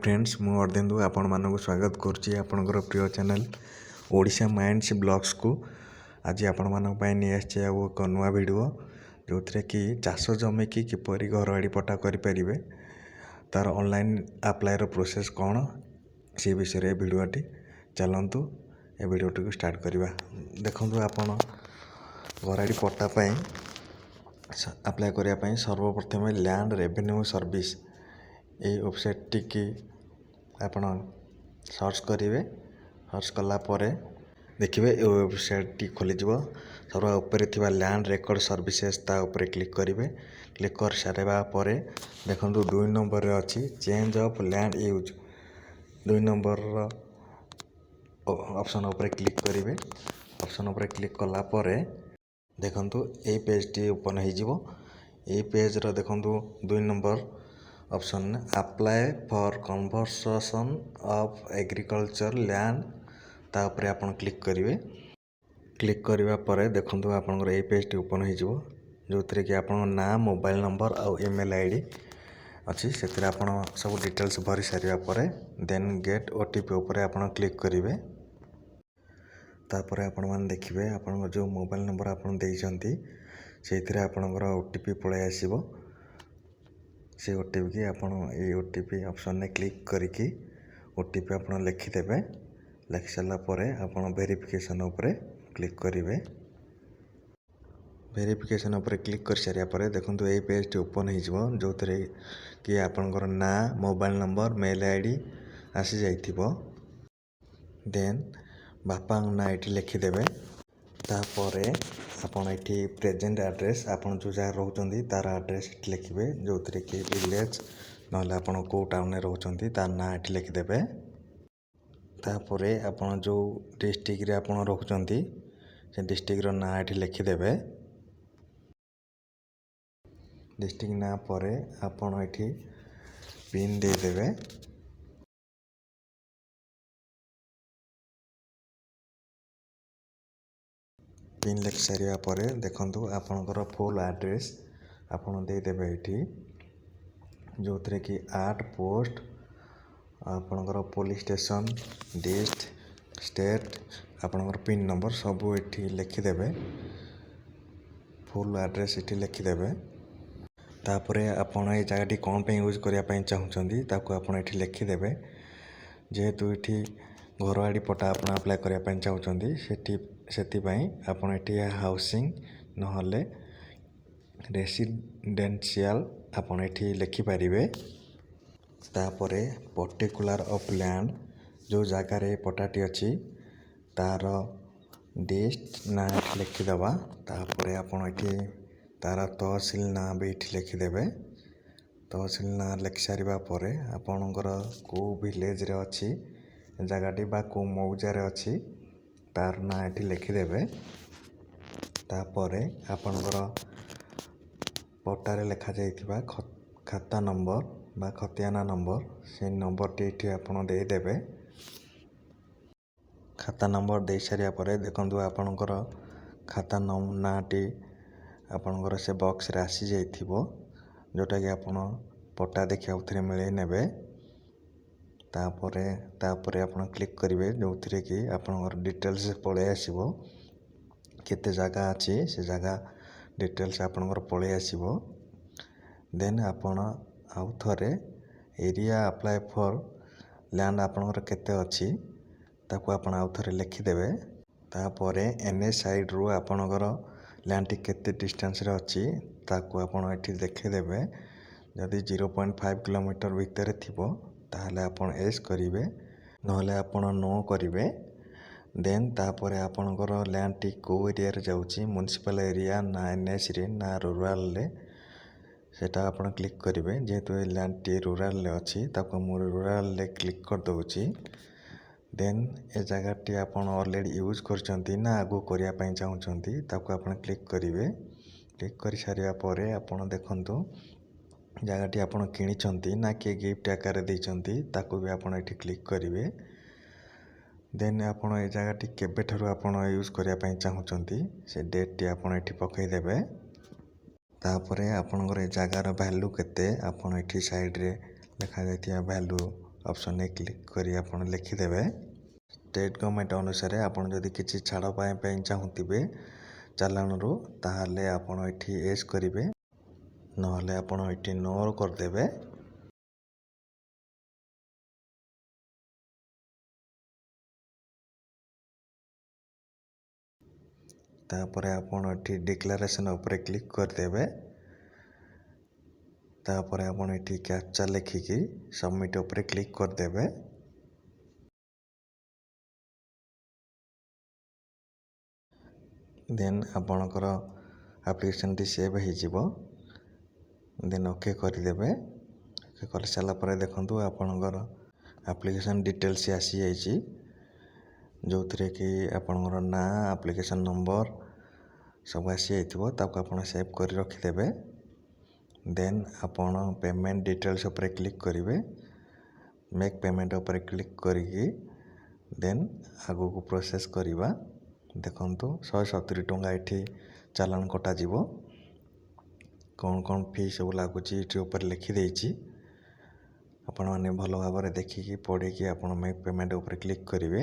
Friends मु अर्धेन्दु आपण मानक स्वागत करुच्ची आपणकर प्रिय चैनल ओडिशा माइंड्स ब्लॉग्स को। आज आपण मानक पई नै आछे एक नुआ वीडियो जो थे कि चाष जमी की किपरि घर बाड़ी पट्टा करि परिबे तार ऑनलाइन अप्लाई रो प्रोसेस कौन से विषय वीडियोटी चलतु ए वीडियोटी को स्टार्ट करवा। देखंतु आपण घर बाड़ी पट्टा पई अप्लाई करिया पई सर्वप्रथम लैंड रेवेन्यू सर्विस ये वेबसाइट टी आपण सर्च करेंगे। सर्च कलापर देखिए ये वेबसाइट टी खोल सर्व उपर थी लैंड रेकर्ड सर्विसेस ता उपरे क्लिक करेंगे। क्लिक कर सारा पर देखो 2 नंबर अच्छी change of land use 2 number option उपर क्लिक करेंगे। ऑप्शन उपर क्लिक कलापर देखो ये पेज टी ओपन हो पेज रो देखो 2 number option apply for conversation of agriculture land ता उपरे आपण क्लिक करेंगे। क्लिक करने पर देखो आपंकर ये पेज टी ओपन हो जो थे कि आप ना मोबाइल नंबर आउ ईमेल आईडी अच्छी से सब डिटेल्स भरी सारा पर देन गेट ओटीपी उपर आप क्लिक करेंगे। तापर आपण मैंने देखिए आप जो मोबाइल नंबर आपन देइछंती से आपणकर ओटीपी पलि आसो से ओटीपी की आपण ये ओटीपी ऑप्शन ने क्लिक करके ओटीपी आप लिखिदेवे। लिखि सारा पर आप वेरिफिकेशन उपरे क्लिक करेंगे। वेरिफिकेशन उपर क्लिक कर सारा पर देखो ये पेज टी ओपन हो जो थे कि आपणकर ना मोबाइल नंबर मेल आईडी आसी जाइथिबो। देन बापा ना ये लिखिदेवे। तापर आपन ये प्रेजेंट एड्रेस आपन जो जगह रोचंती तार एड्रेस लिखिबे जो थे कि विलेज ना आपन को टाउन रोचंती तार ना ये लिखिदेवे। तापर आपन जो डिस्ट्रिक्ट रे आपन रोचंती से डिस्ट्रिक्ट रो ना ये लिखिदेवे। डिस्ट्रिक्ट ना पर आपन ये पिन दे देवे। पिन लिख सारा पर देखो आपणकर फुल एड्रेस आपन देदेवे ये जो थे कि 8 पोस्ट आपणकर पुलिस स्टेशन डिस्ट्रिक्ट स्टेट आपणकर पिन नंबर सब ये लिखिदेवे। फुल एड्रेस ये लिखिदेवे। तापर आपन ये जगह कौन पे यूज करने चाहते ताको आपन ये लिखिदेवे। जेहेतु ये घर बाड़ी पट्टा आप अप्लाई करने चाहते से आपन ये हाउसिंग नहले रेसिडेंशियल आपन ये लिखिपारे। तापर पर्टिकुलर ऑफ लैंड जो जगार पट्टाटी अच्छी तार डिस्ट ना लिखिदेवा। तापर आपन ये तार तहसील ना भी लिखिदेवे। तहसील ना लिखि सारा पर आपणकर को विलेज रे अच्छी जगहटी बा को मौजार अच्छी तार ना ये लिखिदेवे। तापर आपणकर पट्टारे लिखा जाइथिबा खाता नंबर बा खतियाना नंबर से नंबर टी आपन देदेवे। खाता नंबर दे सारा पर देखो आपणकर खाता नाटी आपणकर से बॉक्स रे आसी जाइथिबो जोटा कि आपन पट्टा देखिया उथरे मिले नेबे। तापर आपन क्लिक करेंगे जो थे कि आपणकर डिटेल्स पलि आसो केते जगह अच्छी से जगह डिटेल्स आपणकर पलि आसो। देन आपन आउ थरे एरिया अप्लाई फॉर लैंड आपणकर केते अच्छी ताको आपन आउ थरे लिखिदेवे। तापर एनए साइड रू आपणकर लैंड टी केते डिस्टेंस रे अच्छी ताको आपन ये देखिदेवे। जदि 0.5 किलोमीटर भितर थिबो ताहले आपन एस करेंगे नहले आपन नो करेंगे। देन तापर आपणकर लैंड टी को एरिया रे जाउची म्युनिसिपल एरिया ना एनएस रे ना रूरल रे सेटा आपन क्लिक करेंगे। जेहेतु ये लैंड टी रूरल रे अच्छी ताको मु रूरल रे क्लिक कर दउची। देन ए जगह टी आपन ऑलरेडी यूज करचंती ना आगो करिया पई चाहउचंती ताको आपन क्लिक करेंगे। क्लिक कर सारा पर आपन देखंतु जगह टी आपन किनिचंती ना कि गिफ्ट आकार देइचंती ताको भी आपन ये क्लिक करेंगे। देन आपन ये जगह टी केबे ठरू आपन यूज करिया पई चाहउचंती से डेट टी आपन ये पकई देबे। तापर आपनकर ये जगार वैल्यू केते आपन ये साइड रे लिखा जाइथिया वैल्यू ଅପସନ୍ରେ କ୍ଲିକ୍ କରି ଆପଣ ଲେଖିଦେବେ। ଷ୍ଟେଟ୍ ଗଭର୍ଣ୍ଣମେଣ୍ଟ ଅନୁସାରେ ଆପଣ ଯଦି କିଛି ଛାଡ଼ ପାଇଁ ଚାହୁଁଥିବେ ଚାଲାଣରୁ, ତାହେଲେ ଆପଣ ଏଠି ଏସ୍ କରିବେ, ନହେଲେ ଆପଣ ଏଠି नो କରିଦେବେ। ତାପରେ ଆପଣ ଏଠି ଡିକ୍ଲାରେସନ୍ ଉପରେ କ୍ଲିକ୍ କରିଦେବେ। ତାପରେ ଆପଣ ଏଠି କ୍ୟାପ୍ଚା ଲେଖିକି ସବମିଟ୍ ଉପରେ କ୍ଲିକ୍ କରିଦେବେ। ଦେନ୍ ଆପଣଙ୍କର ଆପ୍ଲିକେସନ୍ଟି ସେଭ୍ ହେଇଯିବ। ଦେନ୍ ଓକେ କରିଦେବେ। ଓକେ କରିସାରିଲା ପରେ ଦେଖନ୍ତୁ ଆପଣଙ୍କର ଆପ୍ଲିକେସନ୍ ଡିଟେଲ୍ସ ଆସିଯାଇଛି, ଯେଉଁଥିରେ କି ଆପଣଙ୍କର ନାଁ, ଆପ୍ଲିକେସନ୍ ନମ୍ବର ସବୁ ଆସିଯାଇଥିବ। ତାକୁ ଆପଣ ସେଭ୍ କରି ରଖିଦେବେ। ଦେନ୍ ଆପଣ ପେମେଣ୍ଟ ଡିଟେଲ୍ସ ଉପରେ କ୍ଲିକ୍ କରିବେ। ମେକ୍ ପେମେଣ୍ଟ ଉପରେ କ୍ଲିକ୍ କରିକି ଦେନ୍ ଆଗକୁ ପ୍ରୋସେସ୍ କରିବା। ଦେଖନ୍ତୁ 170 ଟଙ୍କା ଏଠି ଚାଲାଣ କଟାଯିବ। କ'ଣ ଫି ସବୁ ଲାଗୁଛି ଏଠି ଉପରେ ଲେଖିଦେଇଛି। ଆପଣମାନେ ଭଲ ଭାବରେ ଦେଖିକି ପଢ଼ିକି ଆପଣ ମେକ୍ ପେମେଣ୍ଟ ଉପରେ କ୍ଲିକ୍ କରିବେ।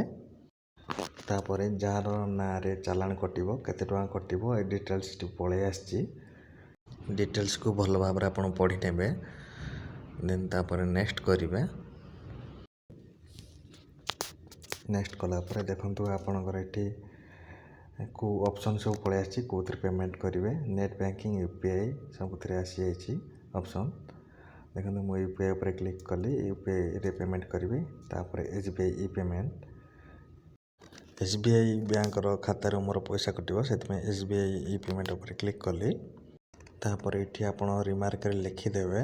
ତାପରେ ଯାହାର ନାଁରେ ଚାଲାଣ କଟିବ, କେତେ ଟଙ୍କା କଟିବ, ଏ ଡିଟେଲ୍ସଟି ପଳେଇ ଆସିଛି। ଡିଟେଲ୍ସକୁ ଭଲ ଭାବରେ ଆପଣ ପଢ଼ି ନେବେ। ଦେନ୍ ତାପରେ ନେକ୍ସଟ କରିବେ। ନେକ୍ସଟ କଲା ପରେ ଦେଖନ୍ତୁ ଆପଣଙ୍କର ଏଠି କେଉଁ ଅପସନ୍ ସବୁ ପଳେଇ ଆସିଛି, କେଉଁଥିରେ ପେମେଣ୍ଟ କରିବେ। ନେଟ୍ ବ୍ୟାଙ୍କିଂ, UPI ସବୁଥିରେ ଆସିଯାଇଛି ଅପସନ୍। ଦେଖନ୍ତୁ ମୁଁ UPI ଉପରେ କ୍ଲିକ୍ କଲି, UPIରେ ପେମେଣ୍ଟ କରିବି। ତାପରେ SBI ଇ ପେମେଣ୍ଟ, SBI ବ୍ୟାଙ୍କର ଖାତାରୁ ମୋର ପଇସା କଟିବ, ସେଥିପାଇଁ SBI ଇ ପେମେଣ୍ଟ ଉପରେ କ୍ଲିକ୍ କଲି। ତାପରେ ଏଠି ଆପଣ ରିମାର୍କରେ ଲେଖିଦେବେ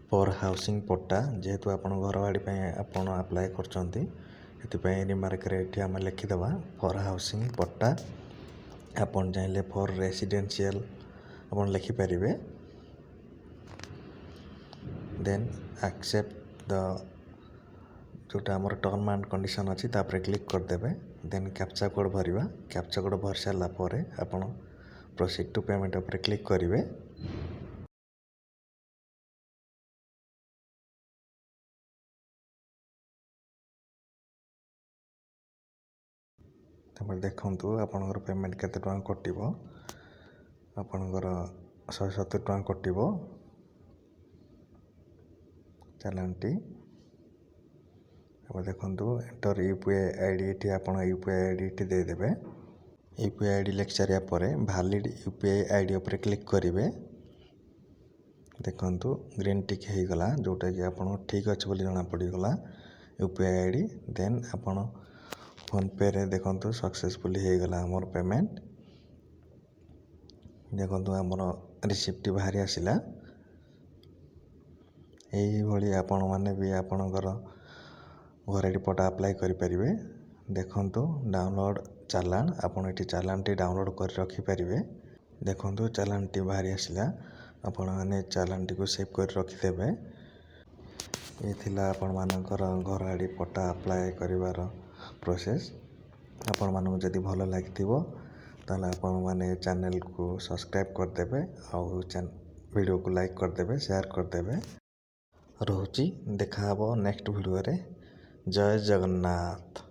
ଫର୍ ହାଉସିଂ ପଟ୍ଟା, ଯେହେତୁ ଆପଣ ଘର ବାଡ଼ି ପାଇଁ ଆପଣ ଆପ୍ଲାଏ କରୁଛନ୍ତି, ସେଥିପାଇଁ ରିମାର୍କରେ ଏଠି ଆମେ ଲେଖିଦେବା ଫର୍ ହାଉସିଂ ପଟ୍ଟା। ଆପଣ ଚାହିଁଲେ ଫର୍ ରେସିଡେନ୍ସିଆଲ ଆପଣ ଲେଖିପାରିବେ। ଦେନ୍ ଆକ୍ସେପ୍ଟ ଦ ଯେଉଁଟା ଆମର ଟର୍ମ ଆଣ୍ଡ କଣ୍ଡିସନ୍ ଅଛି ତାପରେ କ୍ଲିକ୍ କରିଦେବେ। ଦେନ୍ କ୍ୟାପ୍ଚା କୋଡ଼୍ ଭରିବା। କ୍ୟାପ୍ଚା କୋଡ଼୍ ଭରି ସାରିଲା ପରେ ଆପଣ ପ୍ରୋସିଡ୍ ଟୁ ପେମେଣ୍ଟ ଉପରେ କ୍ଲିକ୍ କରିବେ। ତାପରେ ଦେଖନ୍ତୁ ଆପଣଙ୍କର ପେମେଣ୍ଟ କେତେ ଟଙ୍କା କଟିବ। ଆପଣଙ୍କର 170 ଟଙ୍କା କଟିବ ଚାଲାଣଟି। ତାପରେ ଦେଖନ୍ତୁ ଏଣ୍ଟର UPI ID, ଏଠି ଆପଣ UPI ID ଏଠି ଦେଇଦେବେ। UPI ID ଲେଖି ସାରିବା ପରେ ଭ୍ୟାଲିଡ୍ UPI ID ଉପରେ କ୍ଲିକ୍ କରିବେ। ଦେଖନ୍ତୁ ଗ୍ରୀନ୍ ଟିକ୍ ହେଇଗଲା, ଯେଉଁଟାକି ଆପଣଙ୍କ ଠିକ୍ ଅଛି ବୋଲି ଜଣାପଡ଼ିଗଲା UPI ID। ଦେନ୍ ଆପଣ ଫୋନ୍ପେରେ ଦେଖନ୍ତୁ ସକ୍ସେସଫୁଲି ହେଇଗଲା ଆମର ପେମେଣ୍ଟ। ଦେଖନ୍ତୁ ଆମର ରିସିପ୍ଟ ବାହାରି ଆସିଲା। ଏଇଭଳି ଆପଣମାନେ ବି ଆପଣଙ୍କର ଘରେଡ଼ି ପଟ୍ଟା ଆପ୍ଲାଏ କରିପାରିବେ। ଦେଖନ୍ତୁ ଡାଉନଲୋଡ଼ ଚାଲାଣ, ଆପଣ ଏଠି ଚାଲାଣଟି ଡାଉନଲୋଡ଼ କରି ରଖିପାରିବେ। ଦେଖନ୍ତୁ ଚାଲାଣଟି ବାହାରି ଆସିଲା, ଆପଣମାନେ ଚାଲାଣଟିକୁ ସେଭ୍ କରି ରଖିଦେବେ। ଏ ଥିଲା ଆପଣମାନଙ୍କର ଘରଆଡ଼ି ପଟ୍ଟା ଆପ୍ଲାଏ କରିବାର ପ୍ରୋସେସ୍। ଆପଣମାନଙ୍କୁ ଯଦି ଭଲ ଲାଗିଥିବ ତାହେଲେ ଆପଣମାନେ ଚ୍ୟାନେଲକୁ ସବସ୍କ୍ରାଇବ୍ କରିଦେବେ, ଆଉ ଭିଡ଼ିଓକୁ ଲାଇକ୍ କରିଦେବେ, ସେୟାର କରିଦେବେ। ରହୁଛି, ଦେଖା ହେବ ନେକ୍ସଟ ଭିଡ଼ିଓରେ। ଜୟ ଜଗନ୍ନାଥ।